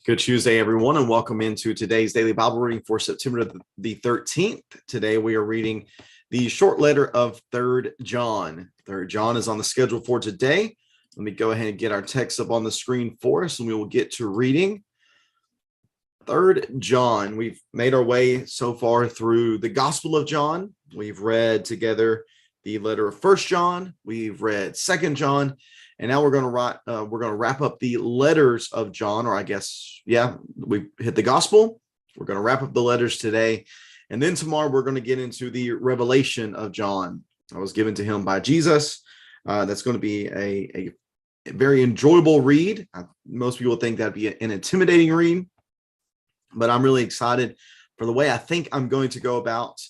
Good Tuesday, everyone, and welcome into today's daily Bible reading for September the 13th. Today we are reading the short letter of 3rd John. 3rd John is on the schedule for today. Let me go ahead and get our text up on the screen for us, and we will get to reading 3rd John. We've made our way so far through the Gospel of John. We've read together the letter of 1st John. We've read 2nd John. And now we're going to wrap up the letters of John, or I guess, we hit the gospel. We're going to wrap up the letters today. And then tomorrow we're going to get into the revelation of John. I was given to him by Jesus. That's going to be a very enjoyable read. Most people think that'd be an intimidating read, but I'm really excited for the way I think I'm going to go about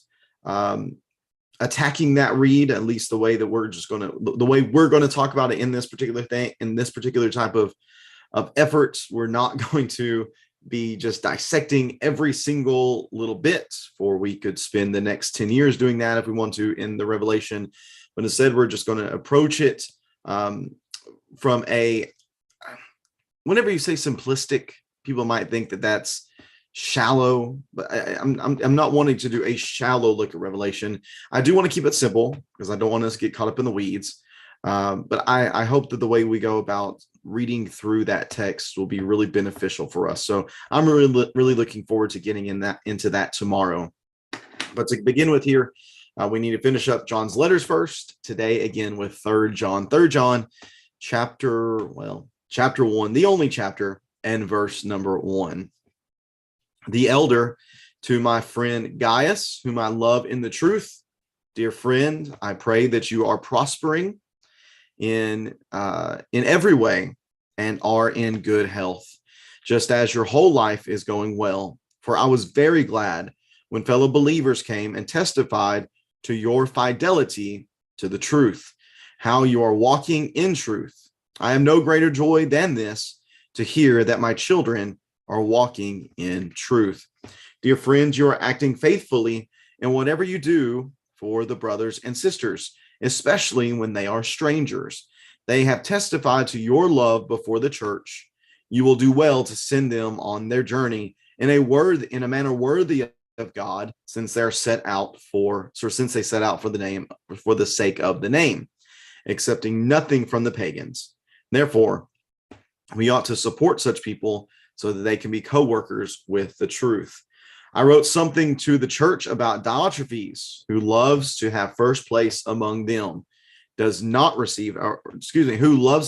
attacking that read, at least the way that we're going to talk about it in this particular thing, in this particular type of efforts. We're not going to be just dissecting every single little bit, for we could spend the next 10 years doing that if we want to in the Revelation. But instead, we're just going to approach it from whenever you say simplistic, people might think that that's shallow, but I'm not wanting to do a shallow look at Revelation. I do want to keep it simple because I don't want us to get caught up in the weeds. But I hope that the way we go about reading through that text will be really beneficial for us. So I'm really looking forward to getting into that tomorrow. But to begin with here, we need to finish up John's letters first. Today, again, with 3rd John. 3rd John, chapter 1, the only chapter, and verse number 1. The elder to my friend Gaius, whom I love in the truth. Dear friend, I pray that you are prospering in every way and are in good health, just as your whole life is going well. For I was very glad when fellow believers came and testified to your fidelity to the truth, how you are walking in truth. I have no greater joy than this, to hear that my children are walking in truth. Dear friends, you are acting faithfully in whatever you do for the brothers and sisters, especially when they are strangers. They have testified to your love before the church. You will do well to send them on their journey in a manner worthy of God, since they set out for the sake of the name, accepting nothing from the pagans. Therefore, we ought to support such people so that they can be co-workers with the truth. I wrote something to the church about Diotrephes, who loves to have first place among them, who loves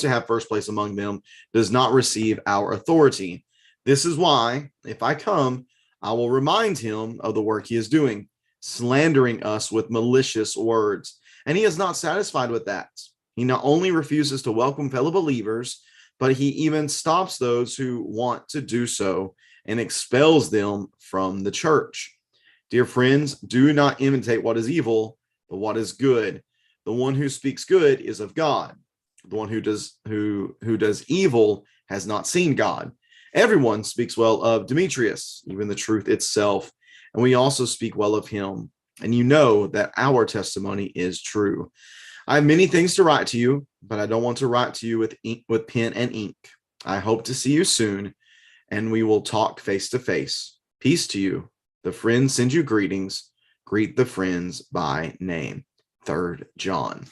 to have first place among them, does not receive our authority. This is why, if I come, I will remind him of the work he is doing, slandering us with malicious words. And he is not satisfied with that. He not only refuses to welcome fellow believers, but he even stops those who want to do so and expels them from the church. Dear friends, do not imitate what is evil, but what is good. The one who speaks good is of God. The one who does evil has not seen God. Everyone speaks well of Demetrius, even the truth itself, and we also speak well of him. And you know that our testimony is true. I have many things to write to you, but I don't want to write to you with pen and ink. I hope to see you soon, and we will talk face to face. Peace to you. The friends send you greetings. Greet the friends by name. 3rd John.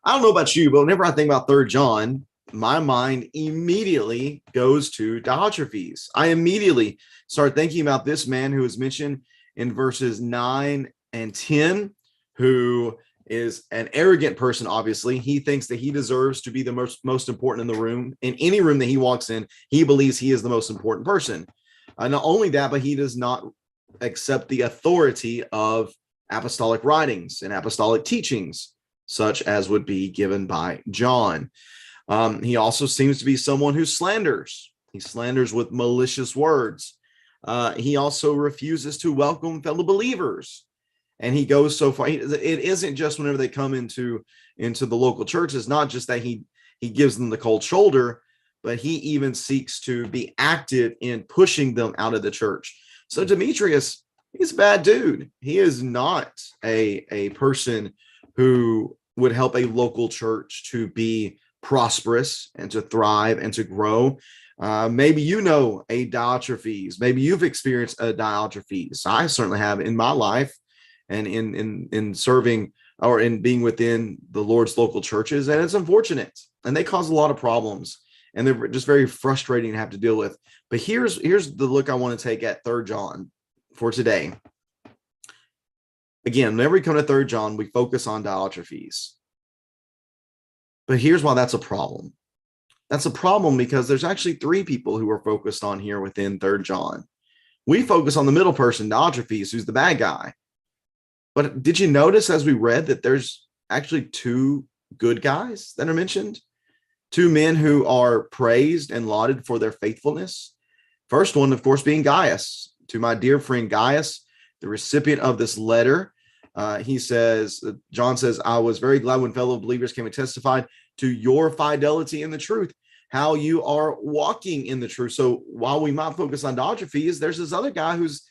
I don't know about you, but whenever I think about 3rd John, my mind immediately goes to Diotrephes. I immediately start thinking about this man who is mentioned in verses 9 and 10, who is an arrogant person. Obviously, he thinks that he deserves to be the most important in the room. In any room that he walks in, he believes he is the most important person. Not only that, but he does not accept the authority of apostolic writings and apostolic teachings, such as would be given by John. He also seems to be someone who slanders. He slanders with malicious words. He also refuses to welcome fellow believers. And he goes so far. It isn't just whenever they come into the local church. It's not just that he gives them the cold shoulder, but he even seeks to be active in pushing them out of the church. So Demetrius, he's a bad dude. He is not a person who would help a local church to be prosperous and to thrive and to grow. Maybe you know a Diotrephes. Maybe you've experienced a Diotrephes. I certainly have in my life, and in serving or in being within the Lord's local churches, and it's unfortunate, and they cause a lot of problems, and they're just very frustrating to have to deal with. But here's the look I want to take at 3 John for today. Again, whenever we come to 3 John, we focus on Diotrephes. But here's why that's a problem. That's a problem because there's actually 3 people who are focused on here within 3 John. We focus on the middle person, Diotrephes, who's the bad guy. But did you notice as we read that there's actually 2 good guys that are mentioned? 2 men who are praised and lauded for their faithfulness. First one, of course, being Gaius. To my dear friend Gaius, the recipient of this letter, he says, John says, I was very glad when fellow believers came and testified to your fidelity in the truth, how you are walking in the truth. So while we might focus on Diotrephes, there's this other guy who's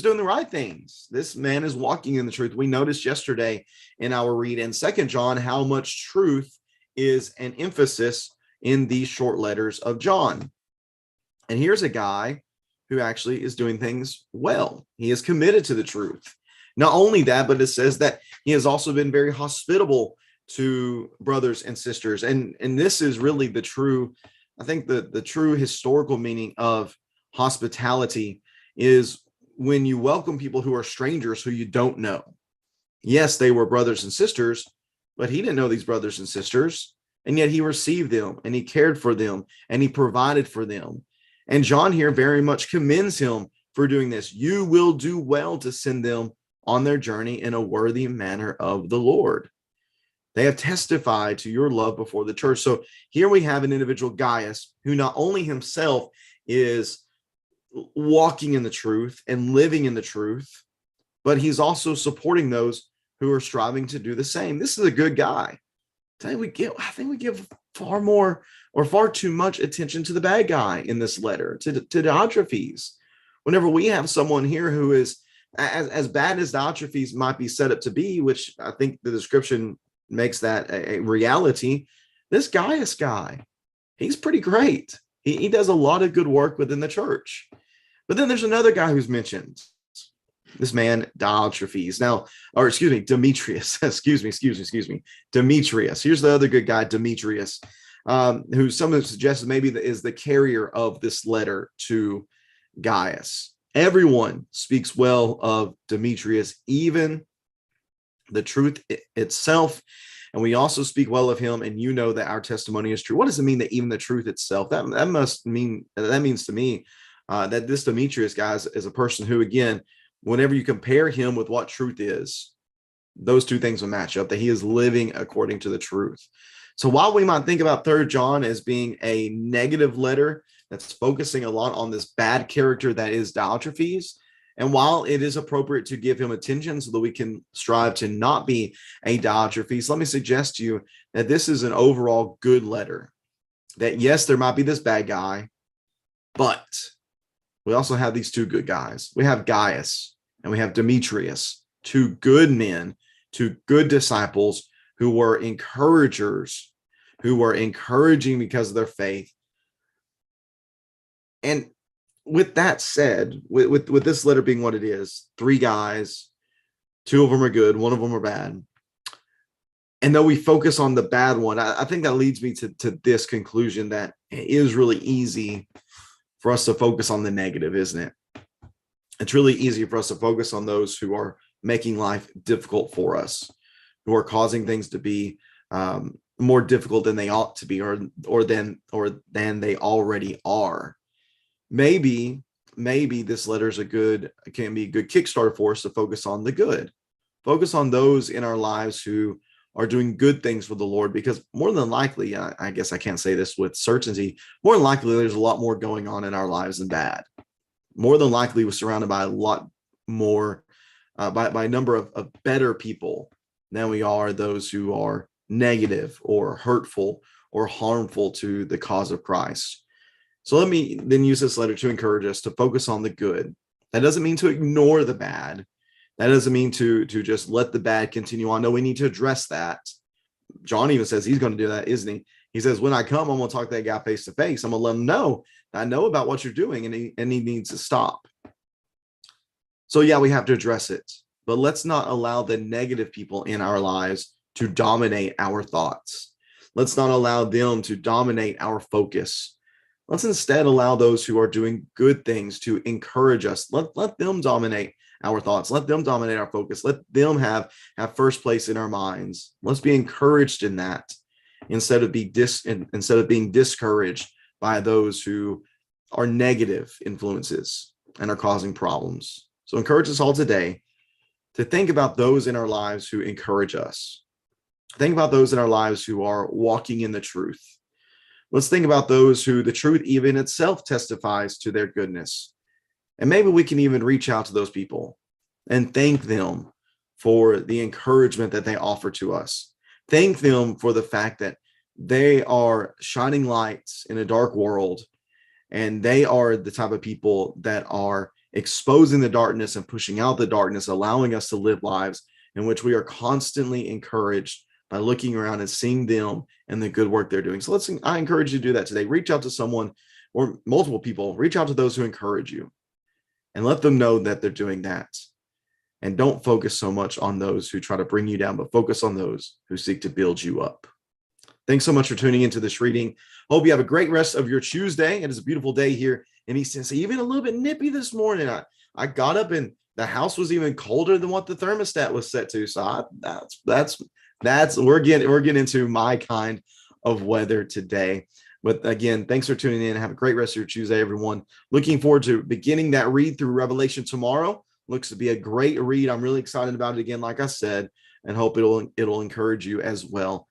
doing the right things. This man is walking in the truth. We noticed yesterday in our read in 2 John how much truth is an emphasis in these short letters of John. And here's a guy who actually is doing things well. He is committed to the truth. Not only that, but it says that he has also been very hospitable to brothers and sisters. And this is really the true, I think the true historical meaning of hospitality is when you welcome people who are strangers who you don't know. Yes, they were brothers and sisters, but he didn't know these brothers and sisters, and yet he received them and he cared for them and he provided for them. And John here very much commends him for doing this. You will do well to send them on their journey in a worthy manner of the Lord. They have testified to your love before the church. So here we have an individual, Gaius, who not only himself is walking in the truth and living in the truth, but he's also supporting those who are striving to do the same. This is a good guy. I think we give far more or far too much attention to the bad guy in this letter, to Diotrephes. Whenever we have someone here who is as bad as Diotrephes might be set up to be, which I think the description makes that a reality, this Gaius guy, he's pretty great. He does a lot of good work within the church. But then there's another guy who's mentioned, this man Diotrephes. Now, or excuse me, Demetrius. excuse me, Demetrius. Here's the other good guy, Demetrius, who some have suggested maybe is the carrier of this letter to Gaius. Everyone speaks well of Demetrius, even the truth itself. And we also speak well of him, and you know that our testimony is true. What does it mean that even the truth itself? That means to me that this Demetrius, guys, is a person who, again, whenever you compare him with what truth is, those two things will match up, that he is living according to the truth. So while we might think about 3 John as being a negative letter that's focusing a lot on this bad character that is Diotrephes, and while it is appropriate to give him attention so that we can strive to not be a Diotrephes, let me suggest to you that this is an overall good letter. That yes, there might be this bad guy, but we also have these 2 good guys. We have Gaius and we have Demetrius, 2 good men, 2 good disciples who were encouragers, who were encouraging because of their faith. And with that said, with this letter being what it is, 3 guys, 2 of them are good, 1 of them are bad. And though we focus on the bad one, I think that leads me to this conclusion that it is really easy for us to focus on the negative, isn't it? It's really easy for us to focus on those who are making life difficult for us, who are causing things to be more difficult than they ought to be, or than they already are. Maybe this letter can be a good Kickstarter for us to focus on the good, focus on those in our lives who are doing good things for the Lord, because more than likely, I guess I can't say this with certainty, more than likely there's a lot more going on in our lives than bad. More than likely we're surrounded by a lot more, by a number of better people than we are those who are negative or hurtful or harmful to the cause of Christ. So let me then use this letter to encourage us to focus on the good. That doesn't mean to ignore the bad. That doesn't mean to just let the bad continue on. No, we need to address that. John even says he's going to do that, isn't he? He says, when I come, I'm going to talk to that guy face to face. I'm going to let him know I know about what you're doing, and he needs to stop. So yeah, we have to address it, but let's not allow the negative people in our lives to dominate our thoughts. Let's not allow them to dominate our focus. Let's instead allow those who are doing good things to encourage us. Let them dominate our thoughts. Let them dominate our focus. Let them have first place in our minds. Let's be encouraged in that instead of being discouraged by those who are negative influences and are causing problems. So encourage us all today to think about those in our lives who encourage us. Think about those in our lives who are walking in the truth. Let's think about those who the truth even itself testifies to their goodness. And maybe we can even reach out to those people and thank them for the encouragement that they offer to us. Thank them for the fact that they are shining lights in a dark world, and they are the type of people that are exposing the darkness and pushing out the darkness, allowing us to live lives in which we are constantly encouraged by looking around and seeing them and the good work they're doing. So I encourage you to do that today. Reach out to someone or multiple people. Reach out to those who encourage you and let them know that they're doing that. And don't focus so much on those who try to bring you down, but focus on those who seek to build you up. Thanks so much for tuning into this reading. Hope you have a great rest of your Tuesday. It is a beautiful day here in East Tennessee, even a little bit nippy this morning. I got up and the house was even colder than what the thermostat was set to. So we're getting into my kind of weather today. But again, thanks for tuning in. Have a great rest of your Tuesday, everyone. Looking forward to beginning that read through Revelation tomorrow. Looks to be a great read. I'm really excited about it again, like I said, and hope it'll encourage you as well.